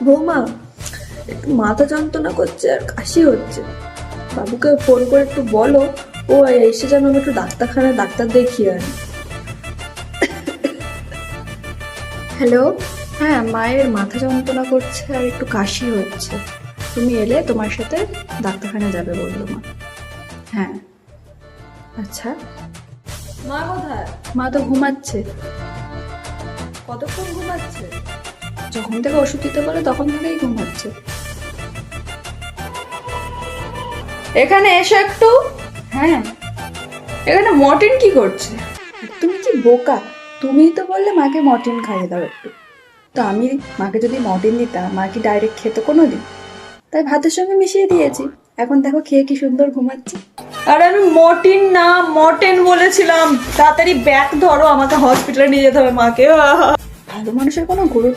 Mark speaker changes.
Speaker 1: বৌমা, একটু মাথা যন্ত্রণা করছে আর কাশি হচ্ছে। বাবুকে ফোন করে একটু বলো ও এসে যেন আমি একটু ডাক্তারখানায় ডাক্তার দেখিয়ে আনি। হ্যালো, হ্যাঁ, মায়ের মাথা যন্ত্রণা করছে আর একটু কাশি হচ্ছে। তুমি এলে তোমার সাথে ডাক্তারখানা যাবে বললো মা। হ্যাঁ, আচ্ছা। মা কোথায়? মা তো ঘুমাচ্ছে। কতক্ষণ ঘুমাচ্ছে? যখন থেকে ওষুধ দিতে বলে তখন থেকেই ঘুমাচ্ছে। এখানে এসো একটু। হ্যাঁ, এখানে মর্টিন কি করছে? তুমি কি বোকা, তুমিই তো বললে মাকে মর্টিন খাইয়ে দাও একটু। তো আমি মাকে যদি মর্টিন দিতাম, মা কি ডাইরেক্ট খেতে কোনোদিন? তাই ভাতের সঙ্গে মিশিয়ে দিয়েছি। এখন দেখো খেয়ে কি সুন্দর ঘুমাচ্ছে।
Speaker 2: আর আমি মর্টিন না মর্টেন বলেছিলাম। তাড়াতাড়ি ব্যাগ ধরো, আমাকে হসপিটালে নিয়ে যেতে হবে মাকে।
Speaker 1: ভালো মানুষের কোনো গুরুত্ব